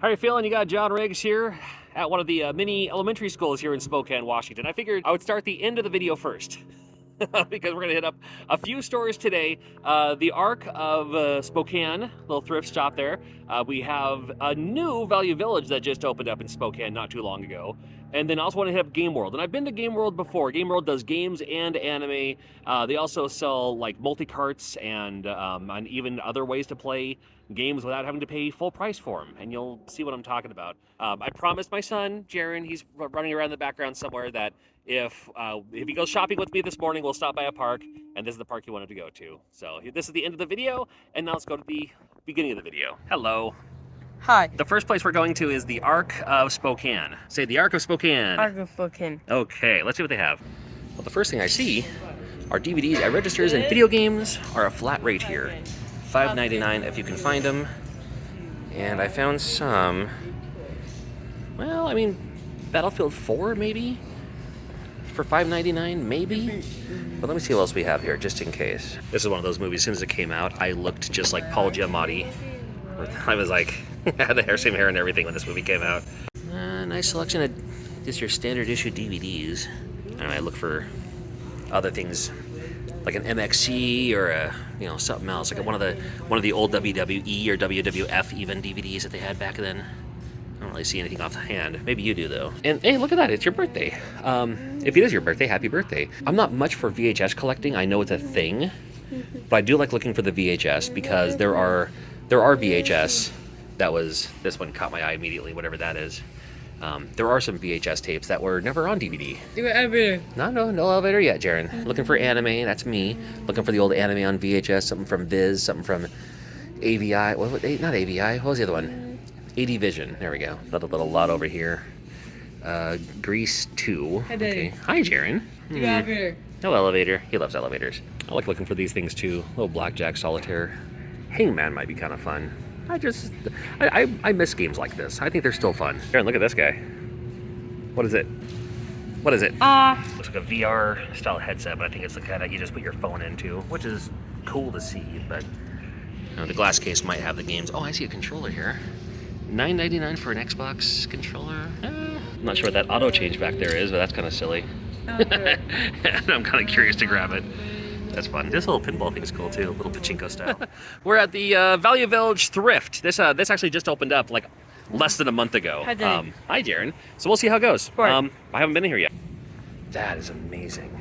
How are you feeling? You got John Riggs here at one of the mini elementary schools here in Spokane, Washington. I figured I would start the end of the video first because we're going to hit up a few stores today. The Arc of Spokane, little thrift shop there. We have a new Value Village that just opened up in Spokane not too long ago. And then I also want to hit up Game World. And I've been to Game World before. Game World does games and anime. They also sell like multi-carts and even other ways to play games without having to pay full price for them. And you'll see what I'm talking about. I promised my son, Jaren, he's running around in the background somewhere, that if he goes shopping with me this morning, we'll stop by a park. And this is the park he wanted to go to. So this is the end of the video. And now let's go to the beginning of the video. Hello. Hi. The first place we're going to is the Arc of Spokane. Say the Arc of Spokane. Arc of Spokane. Okay, let's see what they have. Well, the first thing I see are DVDs at registers, and video games are a flat rate here. $5.99 if you can find them. And I found some, well, I mean, Battlefield 4 maybe? For $5.99 maybe? But let me see what else we have here, just in case. This is one of those movies, as soon as it came out, I looked just like Paul Giamatti. I was like, had the same hair and everything when this movie came out. Nice selection of just your standard issue DVDs. And I look for other things like an MXC or a something else, like one of the old WWE or WWF even DVDs that they had back then. I don't really see anything offhand. Maybe you do though. And hey, look at that! It's your birthday. If it is your birthday, happy birthday. I'm not much for VHS collecting. I know it's a thing, but I do like looking for the VHS because there are VHS. This one caught my eye immediately, whatever that is. There are some VHS tapes that were never on DVD. Do elevator. No elevator yet, Jaren. Looking for anime, that's me. Looking for the old anime on VHS, something from Viz, something from AVI. Not AVI, what was the other one? AD Vision, there we go. Another little lot over here. Grease 2. Okay. Hi, Jaren. Do elevator. No elevator. He loves elevators. I like looking for these things too. Little blackjack, solitaire. Hangman might be kind of fun. I miss games like this. I think they're still fun. Aaron, look at this guy. What is it? What is it? Looks like a VR style headset, but I think it's the kind that you just put your phone into, which is cool to see, but the glass case might have the games. Oh, I see a controller here. $9.99 for an Xbox controller. I'm not sure what that auto change back there is, but that's kind of silly. And I'm kind of curious to grab it. That's fun. This little pinball thing is cool too, a little pachinko style. We're at the Value Village Thrift. This actually just opened up like less than a month ago. Hi, Jaren. Hi, Jaren. So we'll see how it goes. Right. I haven't been here yet. That is amazing.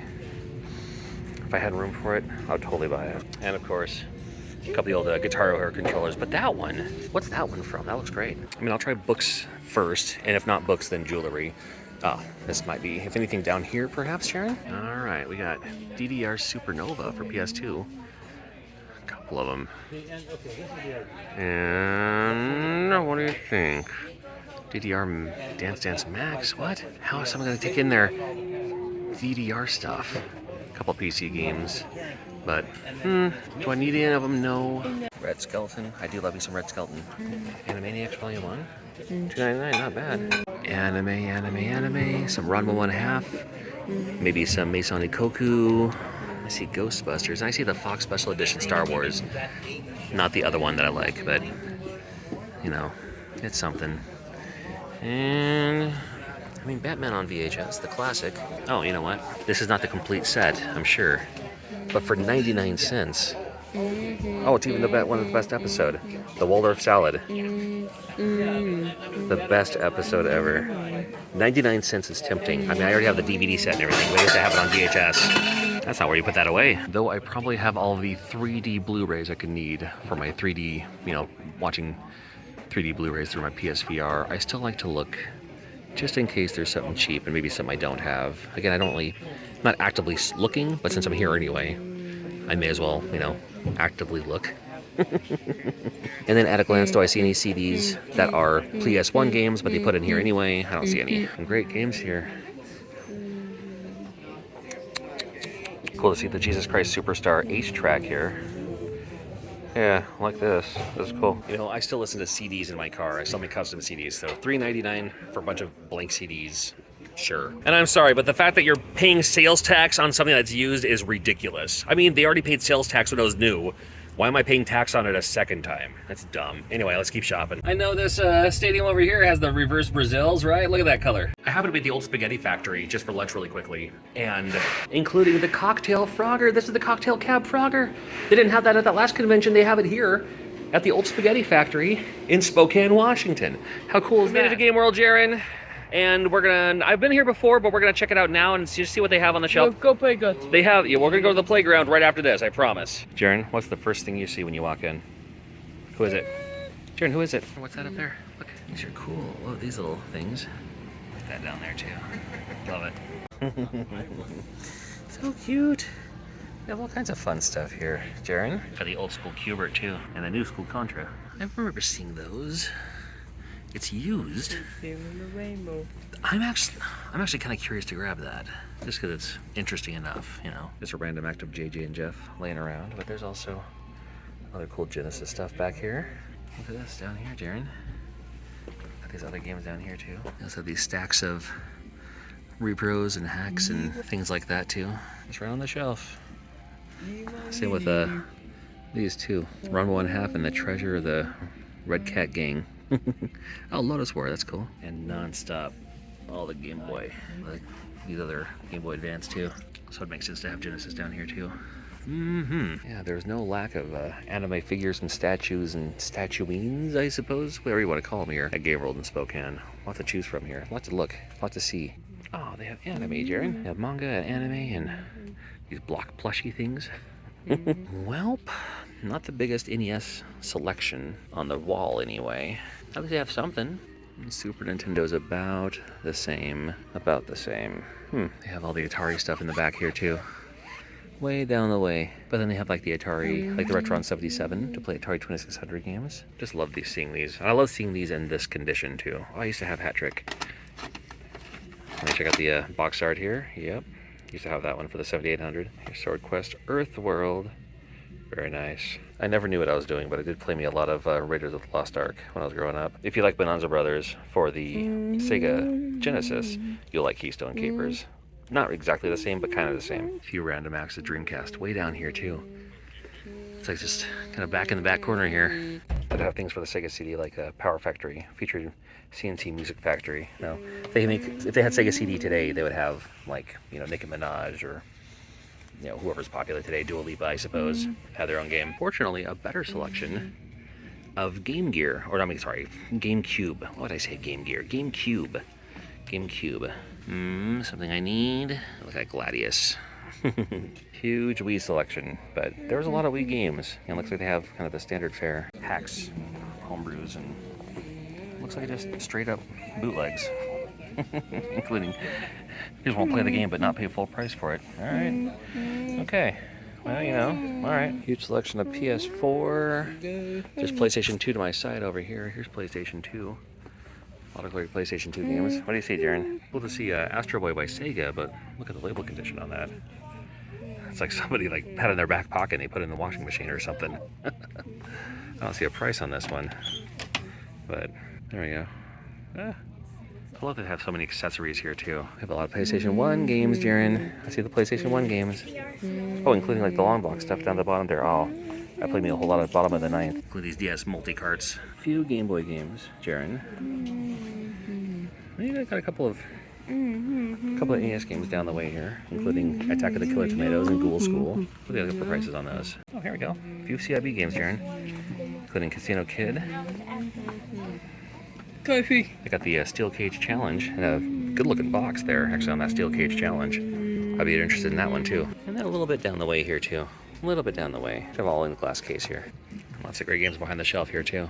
If I had room for it, I would totally buy it. And of course, a couple of the old Guitar Hero controllers. But that one, what's that one from? That looks great. I mean, I'll try books first, and if not books, then jewelry. Oh, this might be, if anything, down here, perhaps, Sharon? All right, we got DDR Supernova for PS2. A couple of them. And what do you think? DDR Dance Dance Max? What? How is someone going to take in their VDR stuff? A couple PC games. But, do I need any of them? No. Red Skeleton. I do love me some Red Skeleton. Animaniacs Volume 1. $2.99, not bad. Anime. Some Ranma 1/2. Maybe some Masoni Koku. I see Ghostbusters. And I see the Fox Special Edition Star Wars. Not the other one that I like, but, it's something. And, I mean, Batman on VHS, the classic. Oh, you know what? This is not the complete set, I'm sure. But for 99 cents. Oh, it's even one of the best episode. The Waldorf Salad. The best episode ever. 99 cents is tempting. I mean, I already have the DVD set and everything, but I have to have it on VHS. That's not where you put that away. Though I probably have all the 3D Blu-rays I could need for my 3D, watching 3D Blu-rays through my PSVR, I still like to look just in case there's something cheap and maybe something I don't have. Again, I'm not actively looking, but since I'm here anyway, I may as well, actively look. And then at a glance, do I see any CDs that are PS1 games, but they put in here anyway? I don't see any. Some great games here. Cool to see the Jesus Christ Superstar Ace track here. Yeah, I like this. This is cool. I still listen to CDs in my car. I still make custom CDs, so $3.99 for a bunch of blank CDs. Sure. And I'm sorry, but the fact that you're paying sales tax on something that's used is ridiculous. I mean, they already paid sales tax when it was new. Why am I paying tax on it a second time? That's dumb. Anyway, let's keep shopping. I know this stadium over here has the reverse Brazils, right? Look at that color. I happened to be at the old spaghetti factory just for lunch really quickly. And including the cocktail Frogger. This is the cocktail cab Frogger. They didn't have that at that last convention. They have it here at the old spaghetti factory in Spokane, Washington. How cool is that? We made it to Game World, Jaren. And I've been here before, but we're gonna check it out now and see what they have on the shelf. Go play good. We're gonna go to the playground right after this, I promise. Jaren, what's the first thing you see when you walk in? Who is it? Jaren, who is it? What's that up there? Look, these are cool. Love these little things. Put that down there too. Love it. So cute. We have all kinds of fun stuff here, Jaren. Got the old school Cubert too, and the new school Contra. I remember seeing those. It's used. Feeling the rainbow. I'm actually kind of curious to grab that, just because it's interesting enough, you know. Just a random act of JJ and Jeff laying around, but there's also other cool Genesis stuff back here. Look at this down here, Jaren. Got these other games down here too. They also have these stacks of repros and hacks and things like that too. Just right on the shelf. Same with these two. Run 1/2 and the Treasure of the Red Cat Gang. Oh, Lotus War, that's cool. And non-stop, all the Game Boy, like these other Game Boy Advance too. So it makes sense to have Genesis down here too. Yeah, there's no lack of anime figures and statues and statuines, I suppose, whatever you want to call them here at Game World in Spokane. Lots to choose from here, lots to look, lots to see. Oh, they have anime, Jaren. They have manga and anime and these block plushy things. Welp, not the biggest NES selection on the wall anyway. At least they have something. Super Nintendo's about the same. They have all the Atari stuff in the back here too. Way down the way. But then they have like the Atari, like the Retron 77 to play Atari 2600 games. Just love seeing these. And I love seeing these in this condition too. Oh, I used to have Hat Trick. Let me check out the box art here. Yep. Used to have that one for the 7800. Here's Sword Quest Earthworld. Very nice. I never knew what I was doing, but it did play me a lot of Raiders of the Lost Ark when I was growing up. If you like Bonanza Brothers for the Sega Genesis, you'll like Keystone Capers. Not exactly the same, but kind of the same. A few random acts of Dreamcast way down here too. It's like just kind of back in the back corner here. I'd have things for the Sega CD like Power Factory, featured CNC Music Factory. Now, if they had Sega CD today, they would have like, you know, Nicki Minaj or, you know, whoever's popular today, Dua Lipa, I suppose, had their own game. Fortunately, a better selection of Game Gear, or I mean, sorry, GameCube. What did I say? Game Gear. GameCube. Something I need. Look at Gladius. Huge Wii selection, but there was a lot of Wii games. And it looks like they have kind of the standard fare hacks, homebrews, and looks like just straight up bootlegs, including you just won't play the game but not pay full price for it. All right, okay. Well, you know, all right. Huge selection of PS4. There's PlayStation 2 to my side over here. Here's PlayStation 2. A lot of great PlayStation 2 games. What do you say, Jaren? Cool to see Astro Boy by Sega, but look at the label condition on that. It's like somebody like had it in their back pocket and they put it in the washing machine or something. I don't see a price on this one, but there we go. I love that they have so many accessories here too. We have a lot of PlayStation 1 games, Jaren. I see the PlayStation 1 games. Oh, including like the long box stuff down the bottom there. Oh, that played me a whole lot at the bottom of the ninth. Including these DS multi-carts. A few Game Boy games, Jaren. I got a couple of NES games down the way here, including Attack of the Killer Tomatoes and Ghoul School. What do you look for prices on those? Oh, here we go. A few CIB games, Jaren, including Casino Kid. Coffee. I got the Steel Cage Challenge, and a good-looking box there, actually, on that Steel Cage Challenge. I'd be interested in that one, too. And then a little bit down the way here, too. A little bit down the way. I have all in the glass case here. Lots of great games behind the shelf here, too.